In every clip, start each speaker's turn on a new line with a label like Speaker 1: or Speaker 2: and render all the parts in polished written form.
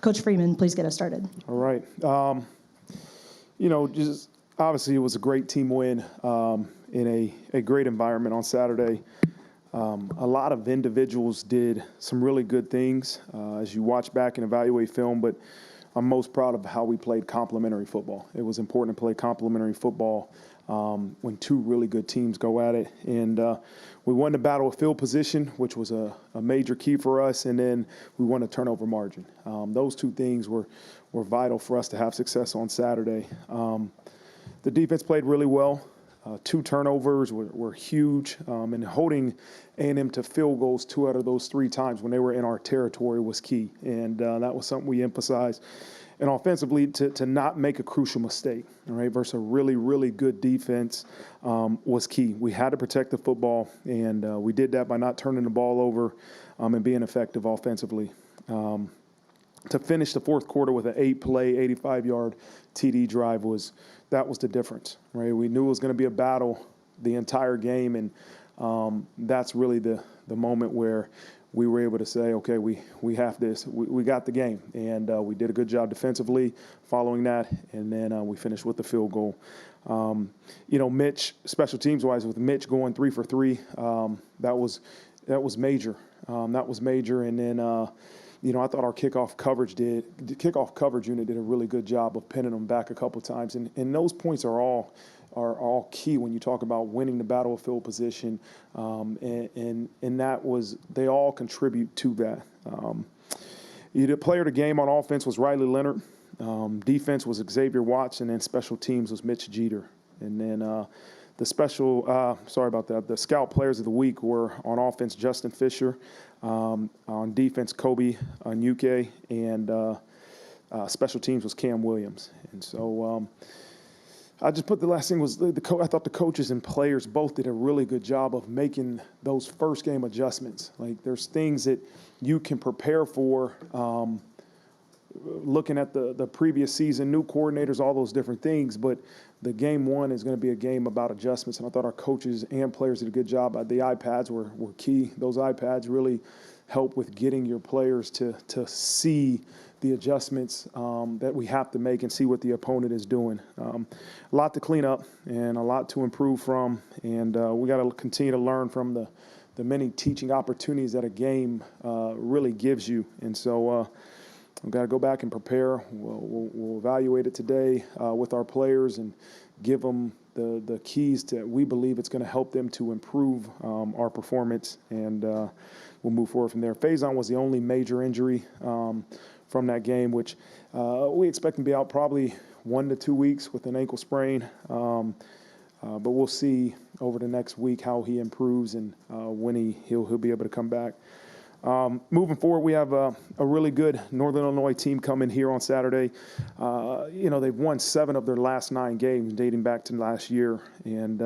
Speaker 1: Coach Freeman, please get us started.
Speaker 2: All right. Just obviously it was a great team win in a great environment on Saturday. A lot of individuals did some really good things as you watch back and evaluate film, but I'm most proud of how we played complementary football. It was important to play complementary football when two really good teams go at it. And we won the battle of field position, which was a major key for us, and then we won a turnover margin. Those two things were vital for us to have success on Saturday. The defense played really well. 2 turnovers were huge, and holding A&M to field goals 2 out of those 3 times when they were in our territory was key, and that was something we emphasized. And offensively, to not make a crucial mistake, all right, versus a really, really good defense was key. We had to protect the football, and we did that by not turning the ball over and being effective offensively. To finish the fourth quarter with an 8-play, 85-yard TD drive was the difference, right? We knew it was going to be a battle the entire game, and that's really the moment where we were able to say, okay, we have this. We got the game, and we did a good job defensively following that, and then we finished with the field goal. Mitch, special teams-wise, with Mitch going 3 for 3, that was major. That was major, and then I thought our kickoff coverage unit did a really good job of pinning them back a couple times, and those points are all key when you talk about winning the battle of field position, and that was, they all contribute to that. The player of the game on offense was Riley Leonard, defense was Xavier Watts, and then special teams was Mitch Jeter, and then the scout players of the week were on offense Justin Fisher, on defense Kobe Anyuke, and special teams was Cam Williams. And so I just put the last thing was I thought the coaches and players both did a really good job of making those first game adjustments. Like, there's things that you can prepare for, looking at the previous season, new coordinators, all those different things, but the game one is going to be a game about adjustments, and I thought our coaches and players did a good job. The iPads were key. Those iPads really help with getting your players to see the adjustments that we have to make and see what the opponent is doing. A lot to clean up and a lot to improve from, and we got to continue to learn from the many teaching opportunities that a game really gives you. And so we've got to go back and prepare. We'll evaluate it today with our players and give them the keys to, we believe it's going to help them to improve our performance, and we'll move forward from there. Faison was the only major injury from that game, which we expect him to be out probably 1 to 2 weeks with an ankle sprain. But we'll see over the next week how he improves and when he'll be able to come back. Moving forward, we have a really good Northern Illinois team coming here on Saturday. They've won 7 of their last 9 games dating back to last year, and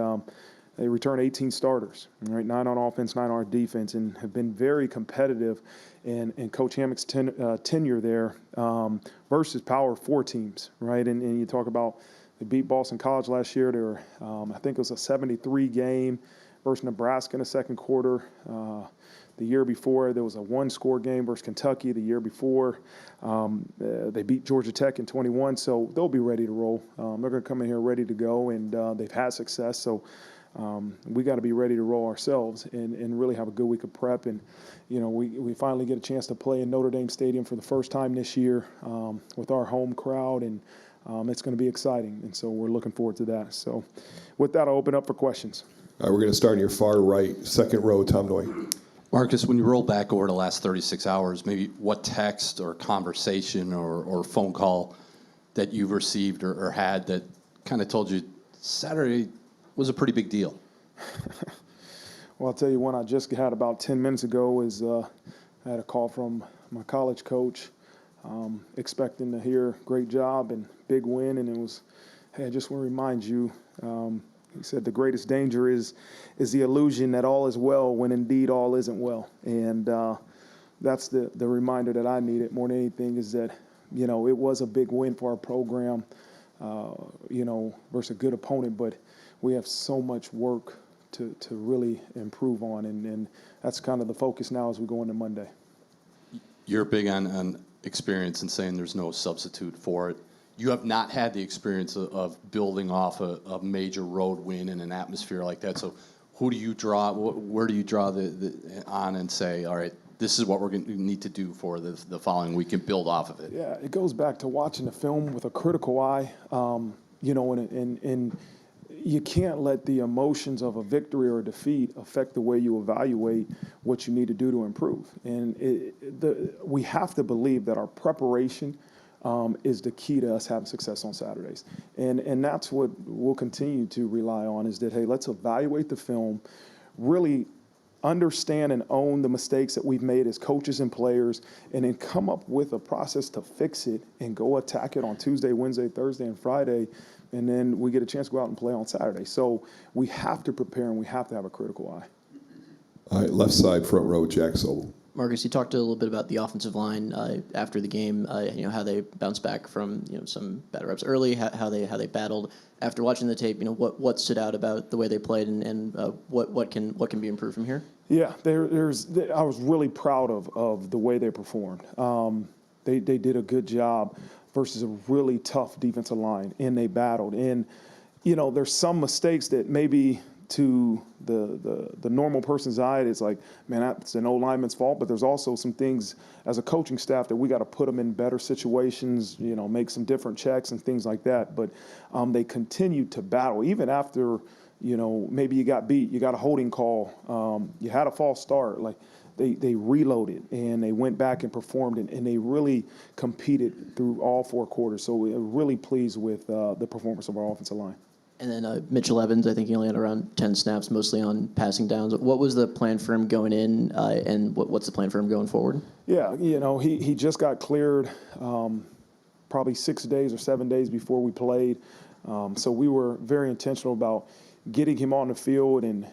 Speaker 2: they return 18 starters, right? 9 on offense, 9 on defense, and have been very competitive in Coach Hammock's tenure there versus Power 4 teams, right? And you talk about they beat Boston College last year. They were, I think it was a 73 game versus Nebraska in the second quarter. The year before, there was a 1-score game versus Kentucky. The year before, they beat Georgia Tech in 21, so they'll be ready to roll. They're going to come in here ready to go, and they've had success. So we got to be ready to roll ourselves and really have a good week of prep. And, we finally get a chance to play in Notre Dame Stadium for the first time this year with our home crowd, and it's going to be exciting. And so we're looking forward to that. So with that, I'll open up for questions.
Speaker 3: All right, we're going to start in your far right, second row, Tom Noy.
Speaker 4: Marcus, when you roll back over the last 36 hours, maybe what text or conversation or phone call that you've received or had that kind of told you Saturday was a pretty big deal?
Speaker 2: Well, I'll tell you one I just had about 10 minutes ago is I had a call from my college coach expecting to hear great job and big win, and it was, hey, I just want to remind you, he said the greatest danger is the illusion that all is well when indeed all isn't well. And that's the reminder that I needed more than anything, is that, it was a big win for our program, versus a good opponent, but we have so much work to really improve on. And that's kind of the focus now as we go into Monday.
Speaker 4: You're big on experience and saying there's no substitute for it. You have not had the experience of building off a major road win in an atmosphere like that. So who do you draw? Where do you draw the on and say, all right, this is what we're going to need to do for the following week and build off of it?
Speaker 2: Yeah, it goes back to watching the film with a critical eye. And you can't let the emotions of a victory or a defeat affect the way you evaluate what you need to do to improve. And we have to believe that our preparation is the key to us having success on Saturdays. And that's what we'll continue to rely on is that, hey, let's evaluate the film, really understand and own the mistakes that we've made as coaches and players, and then come up with a process to fix it and go attack it on Tuesday, Wednesday, Thursday, and Friday, and then we get a chance to go out and play on Saturday. So we have to prepare and we have to have a critical eye.
Speaker 3: All right, left side, front row, Jack Sobel.
Speaker 1: Marcus, you talked a little bit about the offensive line after the game. How they bounced back from some bad reps early, how they battled. After watching the tape, what stood out about the way they played, and what can be improved from here?
Speaker 2: Yeah, I was really proud of the way they performed. They did a good job versus a really tough defensive line, and they battled. And there's some mistakes that maybe to the normal person's eye, it's like, man, that's an old lineman's fault. But there's also some things as a coaching staff that we got to put them in better situations, make some different checks and things like that. But they continued to battle even after, maybe you got beat, you got a holding call, you had a false start. Like they reloaded and they went back and performed and they really competed through all four quarters. So we're really pleased with the performance of our offensive line.
Speaker 1: And then Mitchell Evans, I think he only had around 10 snaps, mostly on passing downs. What was the plan for him going in, and what's the plan for him going forward?
Speaker 2: Yeah, he just got cleared probably 6 days or 7 days before we played. So we were very intentional about getting him on the field and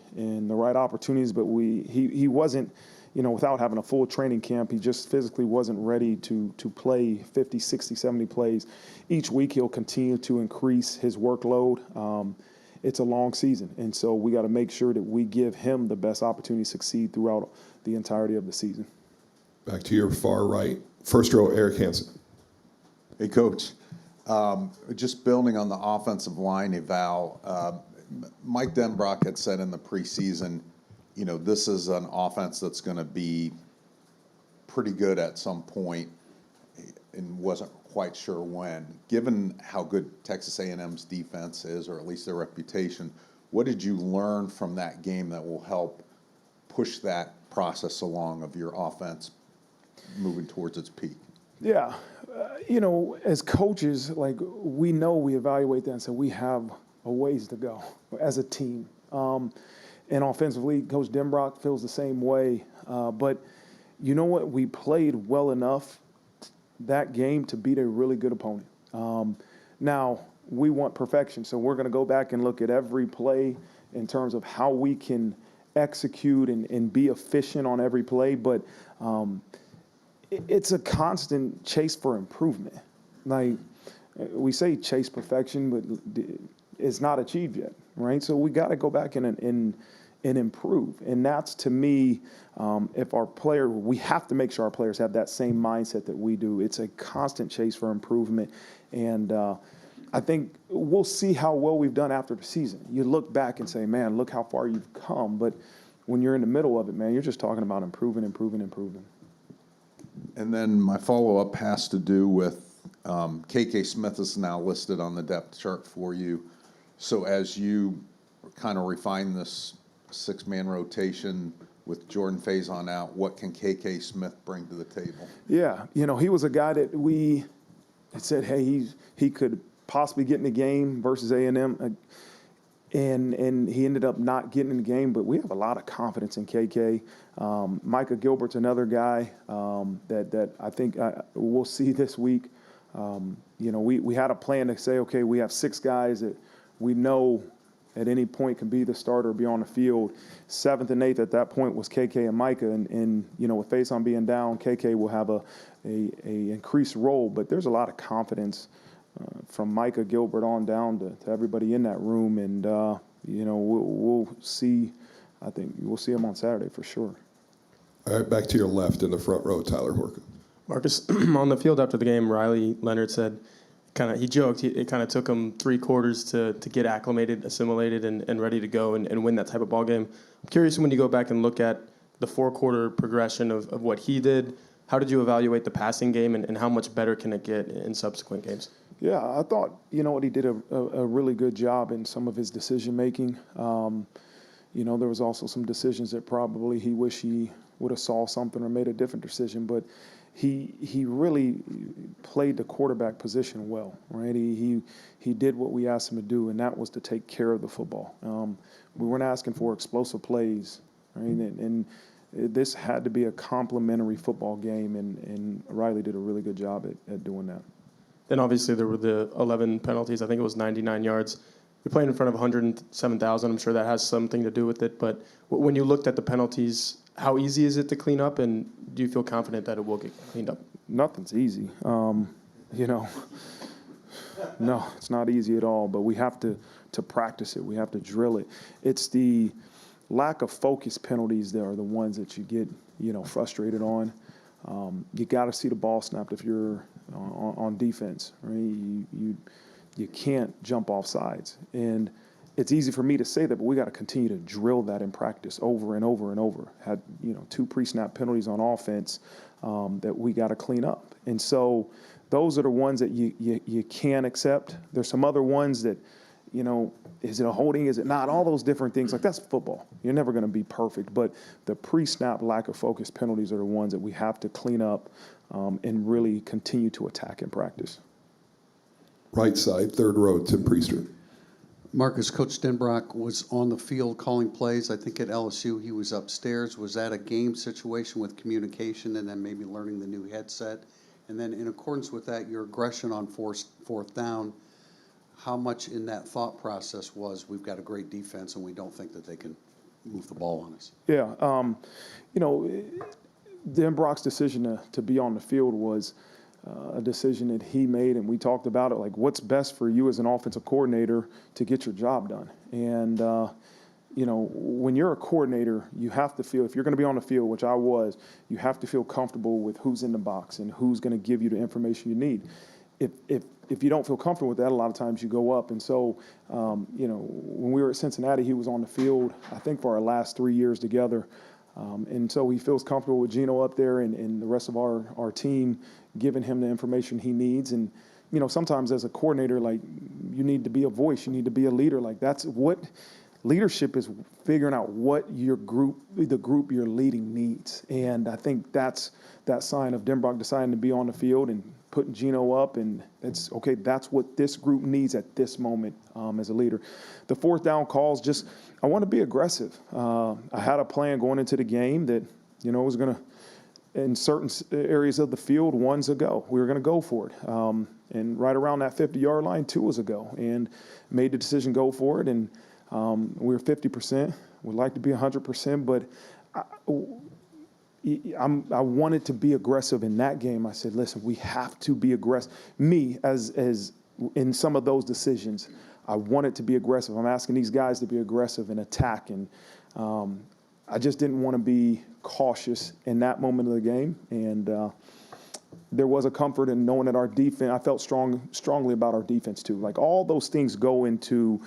Speaker 2: the right opportunities, but he wasn't, without having a full training camp, he just physically wasn't ready to play 50, 60, 70 plays. Each week he'll continue to increase his workload. It's a long season, and so we got to make sure that we give him the best opportunity to succeed throughout the entirety of the season.
Speaker 3: Back to your far right, first row, Eric Hansen.
Speaker 5: Hey, Coach. Just building on the offensive line eval, Mike Denbrock had said in the preseason, this is an offense that's going to be pretty good at some point, and wasn't quite sure when. Given how good Texas A&M's defense is, or at least their reputation, what did you learn from that game that will help push that process along of your offense moving towards its peak?
Speaker 2: Yeah, as coaches, we know we evaluate that and say we have a ways to go as a team. And offensively, Coach Denbrock feels the same way. But you know what? We played well enough that game to beat a really good opponent. Now, we want perfection, so we're going to go back and look at every play in terms of how we can execute and be efficient on every play. But it's a constant chase for improvement. Like we say chase perfection, but it's not achieved yet, right? So we got to go back and improve. And that's, to me, if we have to make sure our players have that same mindset that we do. It's a constant chase for improvement. And I think we'll see how well we've done after the season. You look back and say, man, look how far you've come. But when you're in the middle of it, man, you're just talking about improving.
Speaker 5: And then my follow-up has to do with KK Smith is now listed on the depth chart for you. So as you kind of refine this six-man rotation with Jordan Faison out, what can KK Smith bring to the table?
Speaker 2: Yeah, he was a guy that we had said, hey, he could possibly get in the game versus A&M, and he ended up not getting in the game. But we have a lot of confidence in KK. Micah Gilbert's another guy that I think we'll see this week. We had a plan to say, okay, we have 6 guys that we know at any point can be the starter or be on the field. 7th and 8th at that point was KK and Micah, and with Faison being down, KK will have a increased role. But there's a lot of confidence from Micah Gilbert on down to everybody in that room, and we'll see. I think we'll see him on Saturday for sure.
Speaker 3: All right, back to your left in the front row, Tyler Horka.
Speaker 6: Marcus, on the field after the game, Riley Leonard said, he joked, it kind of took him 3 quarters to get acclimated, assimilated, and ready to go and win that type of ball game. I'm curious, when you go back and look at the 4-quarter progression of what he did, how did you evaluate the passing game, and how much better can it get in subsequent games?
Speaker 2: Yeah, I thought, he did a really good job in some of his decision making. There was also some decisions that probably he wished he would have saw something or made a different decision, but he really played the quarterback position well, right? He did what we asked him to do, and that was to take care of the football. We weren't asking for explosive plays, right? And this had to be a complimentary football game, and Riley did a really good job at doing that.
Speaker 6: Then obviously there were the 11 penalties. I think it was 99 yards. You're playing in front of 107,000. I'm sure that has something to do with it. But when you looked at the penalties, how easy is it to clean up, and do you feel confident that it will get cleaned up?
Speaker 2: Nothing's easy. No, it's not easy at all, but we have to practice it. We have to drill it. It's the lack of focus penalties that are the ones that you get, frustrated on. You got to see the ball snapped if you're on defense, right? You can't jump off sides. And it's easy for me to say that, but we got to continue to drill that in practice over and over and over. Had, 2 pre-snap penalties on offense that we got to clean up. And so those are the ones that you can accept. There's some other ones that, is it a holding? Is it not? All those different things. Like, that's football. You're never going to be perfect. But the pre-snap lack of focus penalties are the ones that we have to clean up and really continue to attack in practice.
Speaker 3: Right side, third row, Tim Priester.
Speaker 7: Marcus, Coach Denbrock was on the field calling plays. I think at LSU he was upstairs. Was that a game situation with communication and then maybe learning the new headset? And then in accordance with that, your aggression on fourth down, how much in that thought process was, we've got a great defense and we don't think that they can move the ball on us?
Speaker 2: Yeah, Denbrock's decision to be on the field was a decision that he made, and we talked about it, like, what's best for you as an offensive coordinator to get your job done. And, when you're a coordinator, you have to feel, if you're going to be on the field, which I was, you have to feel comfortable with who's in the box and who's going to give you the information you need. If you don't feel comfortable with that, a lot of times you go up. And so, when we were at Cincinnati, he was on the field, I think, for our last 3 years together. And so he feels comfortable with Gino up there and the rest of our team giving him the information he needs. And, sometimes as a coordinator, like, you need to be a voice, you need to be a leader. Like, that's what leadership is, figuring out what the group you're leading needs. And I think that's that sign of Denbrock deciding to be on the field and putting Gino up, and it's okay. That's what this group needs at this moment as a leader. The fourth down calls, I want to be aggressive. I had a plan going into the game that was going to, in certain areas of the field, 1's a go. We were going to go for it, and right around that 50-yard line, 2 was a go, and made the decision go for it. And we were 50%. We'd like to be 100%, but I wanted to be aggressive in that game. I said, listen, we have to be aggressive. Me, as in some of those decisions, I wanted to be aggressive. I'm asking these guys to be aggressive and attack. And I just didn't want to be cautious in that moment of the game. And there was a comfort in knowing that our defense, I felt strongly about our defense too. Like, all those things go into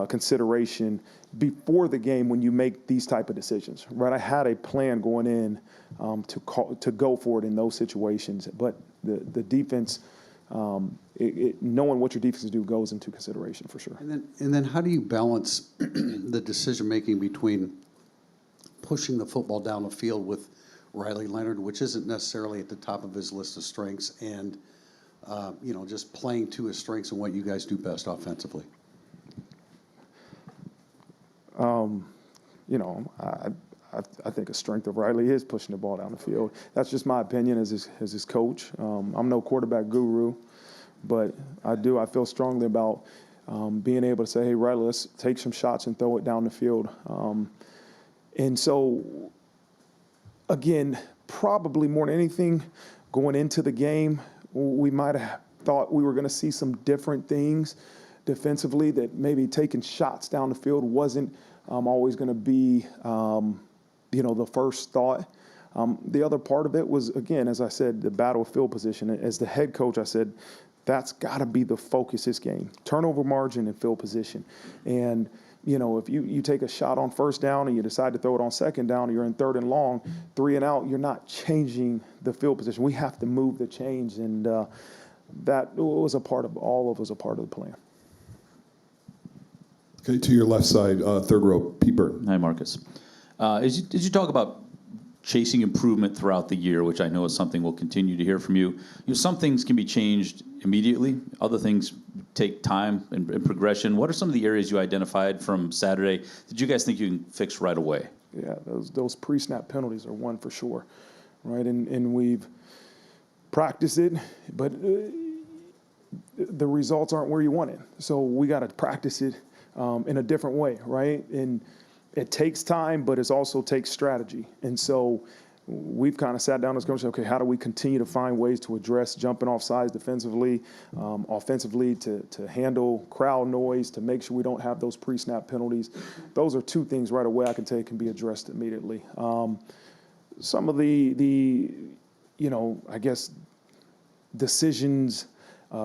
Speaker 2: consideration before the game when you make these type of decisions, right? I had a plan going in to go for it in those situations, but the defense, knowing what your defenses do goes into consideration for sure.
Speaker 7: And then how do you balance the decision making between pushing the football down the field with Riley Leonard, which isn't necessarily at the top of his list of strengths, and just playing to his strengths and what you guys do best offensively?
Speaker 2: I think a strength of Riley is pushing the ball down the field. That's just my opinion as his coach. I'm no quarterback guru, but I feel strongly about being able to say, hey, Riley, let's take some shots and throw it down the field. And so, again, probably more than anything, going into the game, we might have thought we were going to see some different things defensively, that maybe taking shots down the field wasn't always going to be, the first thought. The other part of it was, again, as I said, the battle of field position. As the head coach, I said, that's got to be the focus this game. Turnover margin and field position. And, if you take a shot on first down and you decide to throw it on second down, and you're in third and long, 3 and out, you're not changing the field position. We have to move the change, and that was a part of the plan.
Speaker 3: Okay, to your left side, third row, Pete Burton.
Speaker 8: Hi, Marcus. As you talk about chasing improvement throughout the year, which I know is something we'll continue to hear from you, some things can be changed immediately. Other things take time and progression. What are some of the areas you identified from Saturday that you guys think you can fix right away?
Speaker 2: Yeah, those pre-snap penalties are one for sure, right? And we've practiced it, but the results aren't where you want it. So we got to practice it in a different way, right? And it takes time, but it also takes strategy. And so we've kind of sat down as coaches, okay, how do we continue to find ways to address jumping off sides defensively, offensively to handle crowd noise, to make sure we don't have those pre-snap penalties. Those are two things right away I can tell you can be addressed immediately. Some of the I guess, decisions,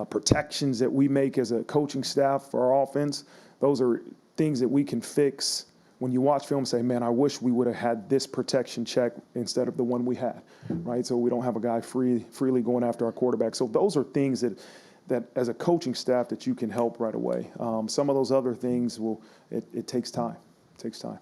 Speaker 2: protections that we make as a coaching staff for our offense, those are things that we can fix. When you watch film, say, man, I wish we would have had this protection check instead of the one we had, right? So we don't have a guy freely going after our quarterback. So those are things that as a coaching staff that you can help right away. Some of those other things it takes time. It takes time.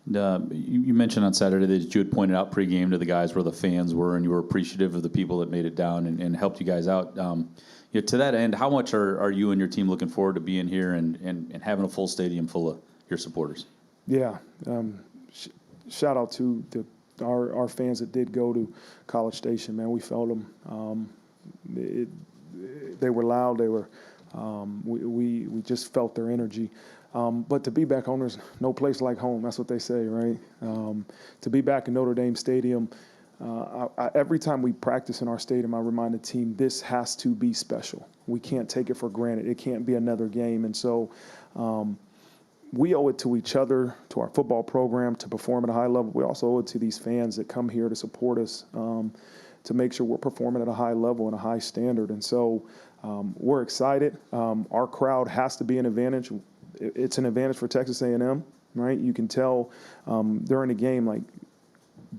Speaker 8: You mentioned on Saturday that you had pointed out pregame to the guys where the fans were, and you were appreciative of the people that made it down and helped you guys out. To that end, how much are you and your team looking forward to being here and having a full stadium full of your supporters?
Speaker 2: Yeah. Shout out to our fans that did go to College Station, man. We felt them. They were loud. They were. We just felt their energy. But to be back home, there's no place like home. That's what they say, right? To be back in Notre Dame Stadium, every time we practice in our stadium, I remind the team this has to be special. We can't take it for granted. It can't be another game. And so we owe it to each other, to our football program, to perform at a high level. We also owe it to these fans that come here to support us, to make sure we're performing at a high level and a high standard. And so we're excited. Our crowd has to be an advantage. It's an advantage for Texas A&M, right? You can tell during the game, like,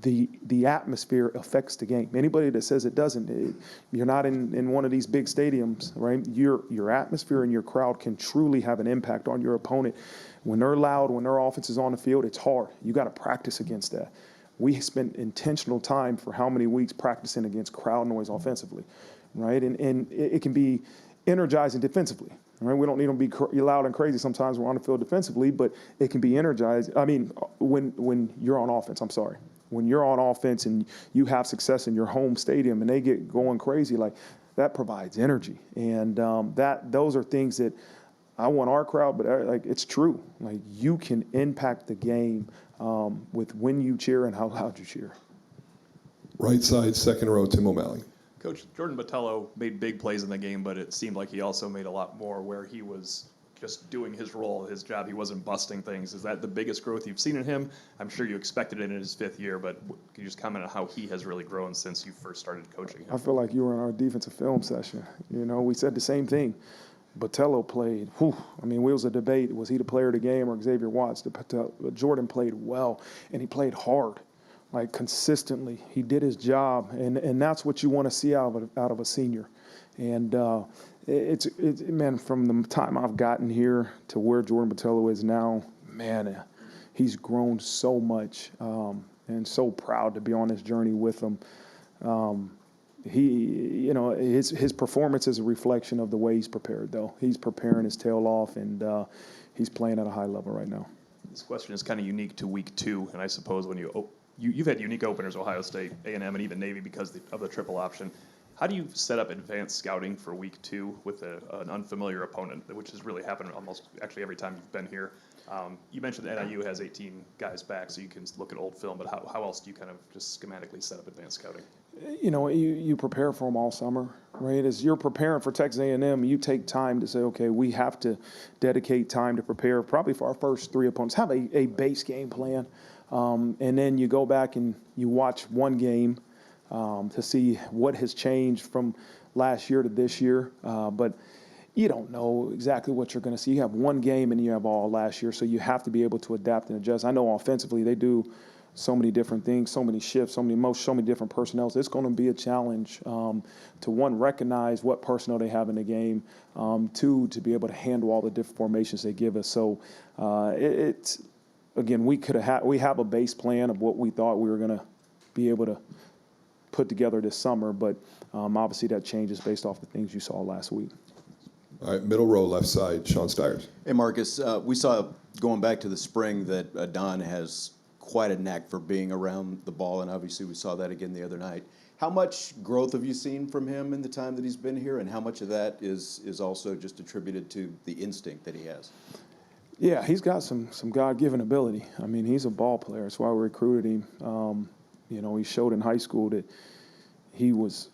Speaker 2: the atmosphere affects the game. Anybody that says it doesn't, you're not in one of these big stadiums, right? Your atmosphere and your crowd can truly have an impact on your opponent. When they're loud, when their offense is on the field, it's hard. You got to practice against that. We spent intentional time for how many weeks practicing against crowd noise offensively, right? And it can be energizing defensively. Right? We don't need them to be loud and crazy. Sometimes we're on the field defensively, but it can be energized. I mean, when you're on offense, I'm sorry. When you're on offense and you have success in your home stadium and they get going crazy, like, that provides energy. And those are things that I want our crowd, but like, it's true. Like, you can impact the game with when you cheer and how loud you cheer.
Speaker 3: Right side, second row, Tim O'Malley.
Speaker 9: Coach, Jordan Botello made big plays in the game, but it seemed like he also made a lot more where he was just doing his role, his job. He wasn't busting things. Is that the biggest growth you've seen in him? I'm sure you expected it in his 5th year, but can you just comment on how he has really grown since you first started coaching him?
Speaker 2: I feel like you were in our defensive film session. We said the same thing. Botello played. It was a debate. Was he the player of the game or Xavier Watts? Jordan played well, and he played hard. Like, consistently. He did his job, and that's what you want to see out of a senior. And it's man, from the time I've gotten here to where Jordan Botello is now, man, he's grown so much, and so proud to be on this journey with him. His performance is a reflection of the way he's prepared, though. He's preparing his tail off, and he's playing at a high level right now.
Speaker 9: This question is kind of unique to week 2, and I suppose when you've had unique openers, Ohio State, A&M, and even Navy because of the triple option. How do you set up advanced scouting for week 2 with an unfamiliar opponent, which has really happened almost actually every time you've been here? You mentioned that NIU has 18 guys back, so you can look at old film, but how else do you kind of just schematically set up advanced scouting?
Speaker 2: You prepare for them all summer, right? As you're preparing for Texas A&M, you take time to say, okay, we have to dedicate time to prepare probably for our first 3 opponents. Have a base game plan. And then you go back and you watch one game to see what has changed from last year to this year. But you don't know exactly what you're going to see. You have one game and you have all last year, so you have to be able to adapt and adjust. I know offensively they do so many different things, so many shifts, so many different personnel. So it's going to be a challenge to, one, recognize what personnel they have in the game, two, to be able to handle all the different formations they give us. So it's again, we have a base plan of what we thought we were going to be able to put together this summer, but obviously that changes based off the things you saw last week.
Speaker 3: All right, middle row, left side, Sean Stiers.
Speaker 10: Hey, Marcus, we saw going back to the spring that Don has quite a knack for being around the ball, and obviously we saw that again the other night. How much growth have you seen from him in the time that he's been here, and how much of that is also just attributed to the instinct that he has?
Speaker 2: Yeah, he's got some God-given ability. I mean, he's a ball player. That's why we recruited him. He showed in high school that he was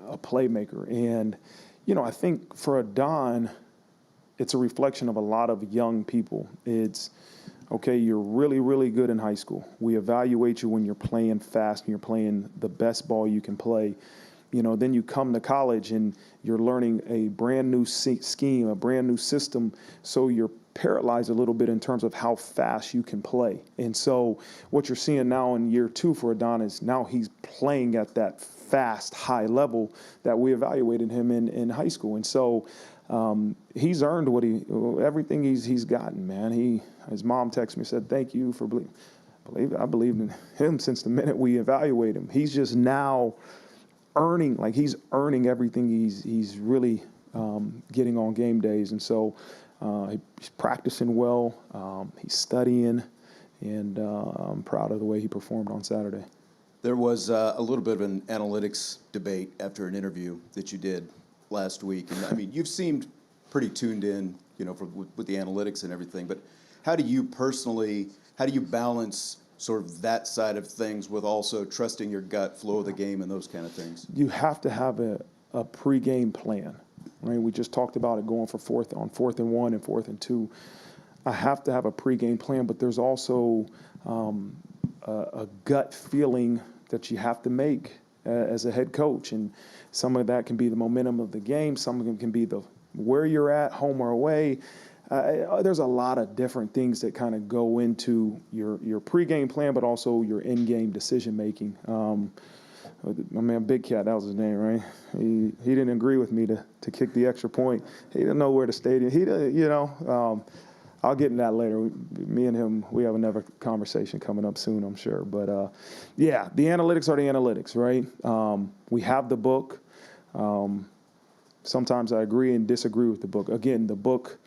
Speaker 2: a playmaker. And, I think for a Don, it's a reflection of a lot of young people. It's, okay, you're really, really good in high school. We evaluate you when you're playing fast and you're playing the best ball you can play. Then you come to college and you're learning a brand new scheme, a brand new system. So you're paralyzed a little bit in terms of how fast you can play. And so what you're seeing now in year two for Adon is now he's playing at that fast, high level that we evaluated him in high school. And so he's earned everything he's gotten, man. His mom texted me and said, thank you for I believed in him since the minute we evaluated him. He's just now earning everything he's really getting on game days. And so he's practicing well, he's studying, and I'm proud of the way he performed on Saturday.
Speaker 10: There was a little bit of an analytics debate after an interview that you did last week. And I mean, you've seemed pretty tuned in, with the analytics and everything. But how do you balance sort of that side of things with also trusting your gut, flow of the game, and those kind of things?
Speaker 2: You have to have a pregame plan, right? We just talked about it going for 4th and 1 and 4th and 2. I have to have a pregame plan, but there's also a gut feeling that you have to make as a head coach. And some of that can be the momentum of the game. Some of them can be where you're at, home or away. There's a lot of different things that kind of go into your pregame plan, but also your in-game decision-making. My man, Big Cat, that was his name, right? He didn't agree with me to kick the extra point. He didn't know where the stadium. I'll get into that later. Me and him, we have another conversation coming up soon, I'm sure. But, the analytics are the analytics, right? We have the book. Sometimes I agree and disagree with the book. Again, the book,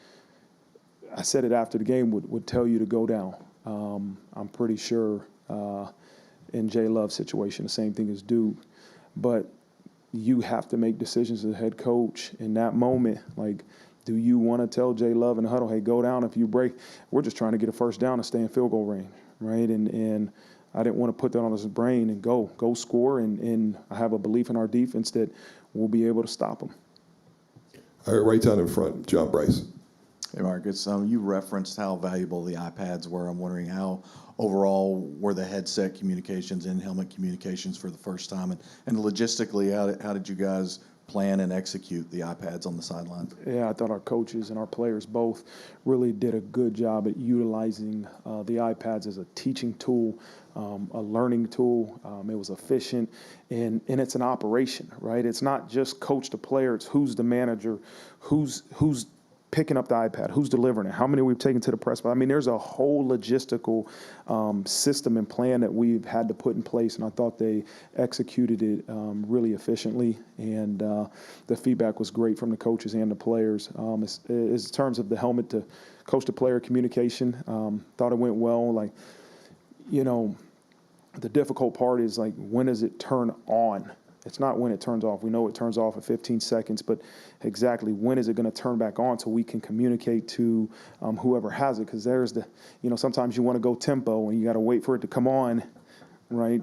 Speaker 2: I said it after the game, would tell you to go down. I'm pretty sure in Jay Love's situation, the same thing as Duke. But you have to make decisions as a head coach in that moment. Like, do you want to tell Jay Love in the huddle, hey, go down if you break? We're just trying to get a first down and stay in field goal range, right? And I didn't want to put that on his brain and go score. And I have a belief in our defense that we'll be able to stop them.
Speaker 3: All right, right down in front, John Bryce.
Speaker 11: Hey, Marcus, you referenced how valuable the iPads were. I'm wondering how overall were the headset communications and helmet communications for the first time? And logistically, how did you guys plan and execute the iPads on the sidelines?
Speaker 2: Yeah, I thought our coaches and our players both really did a good job at utilizing the iPads as a teaching tool, a learning tool. It was efficient, and it's an operation, right? It's not just coach to player. It's who's the manager, who's picking up the iPad, who's delivering it, how many we've taken to the press. I mean, there's a whole logistical system and plan that we've had to put in place, and I thought they executed it really efficiently, and the feedback was great from the coaches and the players. As in terms of the helmet to coach to player communication, thought it went well. Like, the difficult part is, like, when does it turn on? It's not when it turns off. We know it turns off at 15 seconds, but exactly when is it going to turn back on so we can communicate to whoever has it? Because there's sometimes you want to go tempo and you got to wait for it to come on, right?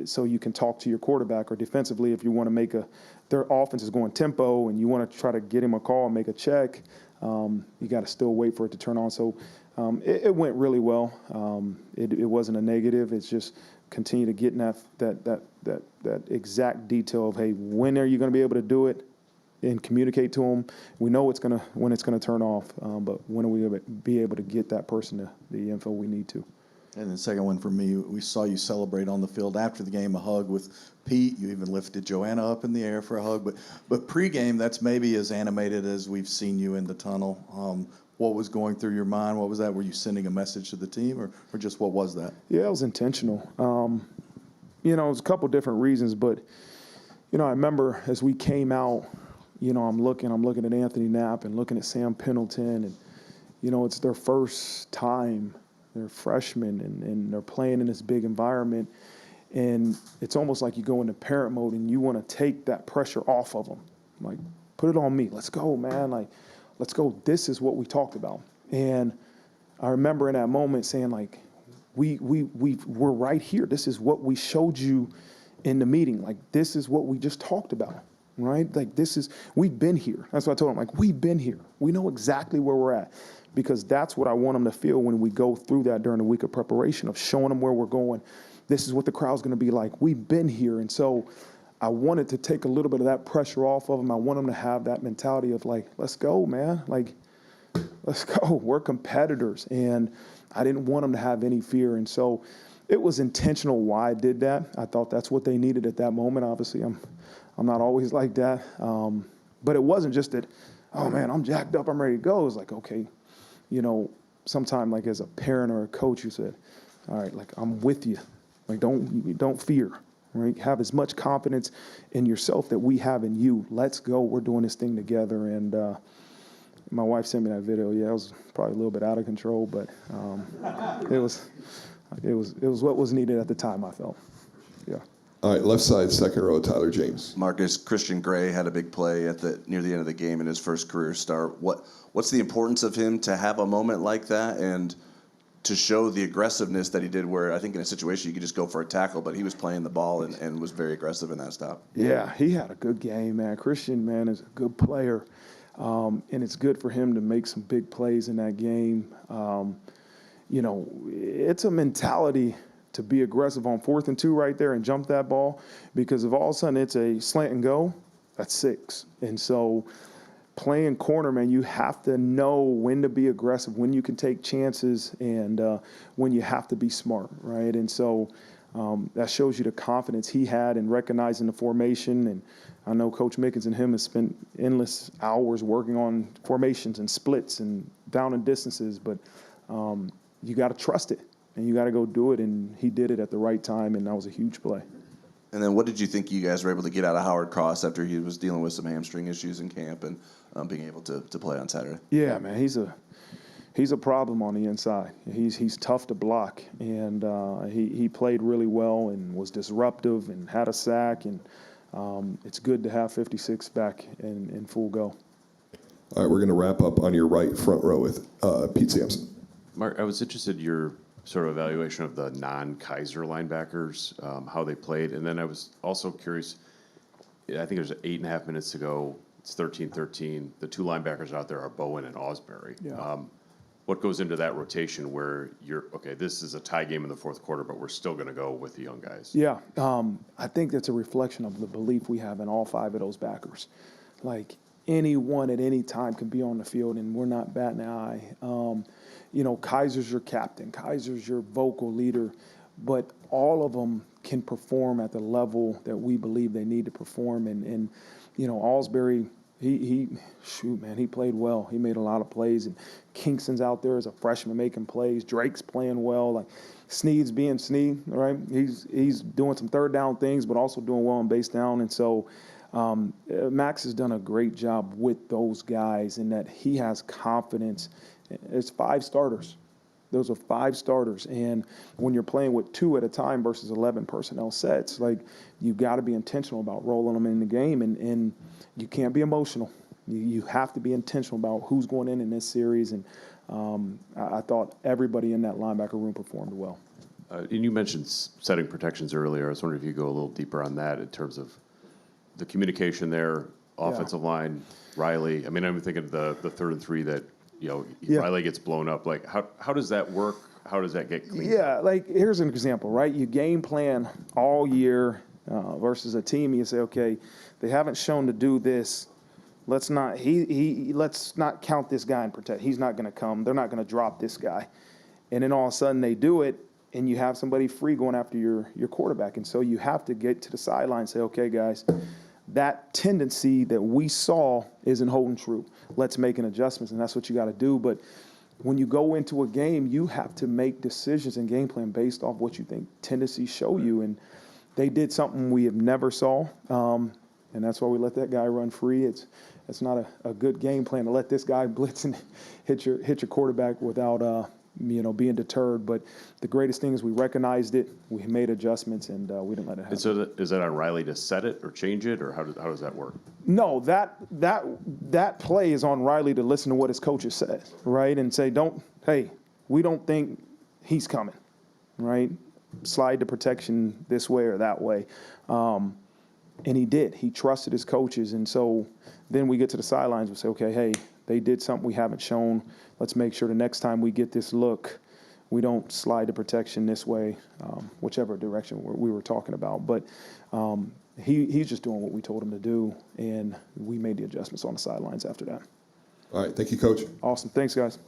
Speaker 2: So you can talk to your quarterback, or defensively if you want to their offense is going tempo and you want to try to get him a call and make a check, you got to still wait for it to turn on. So It went really well. It wasn't a negative. It's just continue to get in that exact detail of, hey, when are you going to be able to do it, and communicate to them. We know when it's gonna turn off, but when are we going to be able to get that person the info we need to?
Speaker 11: And the second one for me, we saw you celebrate on the field after the game, a hug with Pete. You even lifted Joanna up in the air for a hug. But pregame, that's maybe as animated as we've seen you in the tunnel. What was going through your mind? What was that? Were you sending a message to the team, or just what was that?
Speaker 2: Yeah, it was intentional. It was a couple different reasons, but I remember as we came out, I'm looking at Anthony Knapp and looking at Sam Pendleton, and it's their first time. They're freshmen, and they're playing in this big environment, and it's almost like you go into parent mode and you want to take that pressure off of them. Like, put it on me. Let's go, man. Like, let's go. This is what we talked about. And I remember in that moment saying, like, we're right here. This is what we showed you in the meeting. Like, this is what we just talked about, right? Like, we've been here. That's what I told them. Like, we've been here. We know exactly where we're at, because that's what I want them to feel when we go through that during the week of preparation, of showing them where we're going. This is what the crowd's going to be like. We've been here. And so I wanted to take a little bit of that pressure off of them. I want them to have that mentality of, like, let's go, man. Like, let's go. We're competitors. And I didn't want them to have any fear. And so it was intentional why I did that. I thought that's what they needed at that moment. Obviously, I'm not always like that. But it wasn't just that, oh, man, I'm jacked up, I'm ready to go. It was like, okay, sometime, like, as a parent or a coach, you said, all right, like, I'm with you. Like, don't fear, right? Have as much confidence in yourself that we have in you. Let's go. We're doing this thing together. And my wife sent me that video. Yeah, it was probably a little bit out of control, but it was what was needed at the time, I felt. Yeah.
Speaker 3: All right, left side, second row, Tyler James.
Speaker 12: Marcus, Christian Gray had a big play near the end of the game in his first career start. What's the importance of him to have a moment like that and to show the aggressiveness that he did, where I think in a situation you could just go for a tackle, but he was playing the ball and was very aggressive in that stop?
Speaker 2: Yeah, he had a good game, man. Christian, man, is a good player, and it's good for him to make some big plays in that game. It's a mentality to be aggressive on 4th and 2 right there and jump that ball, because if all of a sudden it's a slant and go, that's 6. And so playing corner, man, you have to know when to be aggressive, when you can take chances, and when you have to be smart, right? And so that shows you the confidence he had in recognizing the formation. And I know Coach Mickens and him have spent endless hours working on formations and splits and down and distances, but you got to trust it. And you got to go do it, and he did it at the right time, and that was a huge play.
Speaker 12: And then what did you think you guys were able to get out of Howard Cross after he was dealing with some hamstring issues in camp and being able to play on Saturday?
Speaker 2: Yeah, man, he's a problem on the inside. He's tough to block, and he played really well and was disruptive and had a sack, and it's good to have 56 back in full go.
Speaker 3: All right, we're going to wrap up on your right front row with Pete Sampson.
Speaker 13: Mark, I was interested in your sort of evaluation of the non-Kaiser linebackers, how they played. And then I was also curious, I think there's 8.5 minutes to go. It's 13-13. The 2 linebackers out there are Bowen and Osbury.
Speaker 2: Yeah.
Speaker 13: What goes into that rotation where this is a tie game in the 4th quarter, but we're still going to go with the young guys?
Speaker 2: Yeah, I think that's a reflection of the belief we have in all 5 of those backers. Like, anyone at any time can be on the field, and we're not batting an eye. Kaiser's your captain. Kaiser's your vocal leader. But all of them can perform at the level that we believe they need to perform. And Alsbury, he played well. He made a lot of plays. And Kingston's out there as a freshman making plays. Drake's playing well. Like, Sneed's being Sneed, right? He's doing some third down things, but also doing well on base down. And so Max has done a great job with those guys in that he has confidence. It's 5 starters. Those are 5 starters. And when you're playing with 2 at a time versus 11 personnel sets, like, you got to be intentional about rolling them in the game, and you can't be emotional. You have to be intentional about who's going in this series. And I thought everybody in that linebacker room performed well.
Speaker 13: And you mentioned setting protections earlier. I was wondering if you could go a little deeper on that in terms of the communication there, offensive line, Riley. I mean, I'm thinking the 3rd and 3 that
Speaker 2: Yeah.
Speaker 13: Riley gets blown up. Like, how does that work? How does that get cleaned?
Speaker 2: Yeah, like here's an example, right? You game plan all year versus a team. You say, okay, they haven't shown to do this. Let's not let's not count this guy and protect. He's not going to come. They're not going to drop this guy. And then all of a sudden they do it, and you have somebody free going after your quarterback. And so you have to get to the sideline and say, okay, guys, that tendency that we saw isn't holding true. Let's make an adjustment, and that's what you got to do. But when you go into a game, you have to make decisions and game plan based off what you think tendencies show you. And they did something we have never saw, and that's why we let that guy run free. It's not a good game plan to let this guy blitz and hit your quarterback without being deterred. But the greatest thing is we recognized it, we made adjustments, and we didn't let it happen.
Speaker 13: And so is that on Riley to set it or change it, or how does that work?
Speaker 2: No, that play is on Riley to listen to what his coaches said, right? And say, hey, we don't think he's coming, right? Slide the protection this way or that way. And he did. He trusted his coaches. And so then we get to the sidelines and say, okay, hey, they did something we haven't shown. Let's make sure the next time we get this look, we don't slide the protection this way, whichever direction we were talking about. But he's just doing what we told him to do, and we made the adjustments on the sidelines after that.
Speaker 3: All right, thank you, Coach.
Speaker 2: Awesome. Thanks, guys.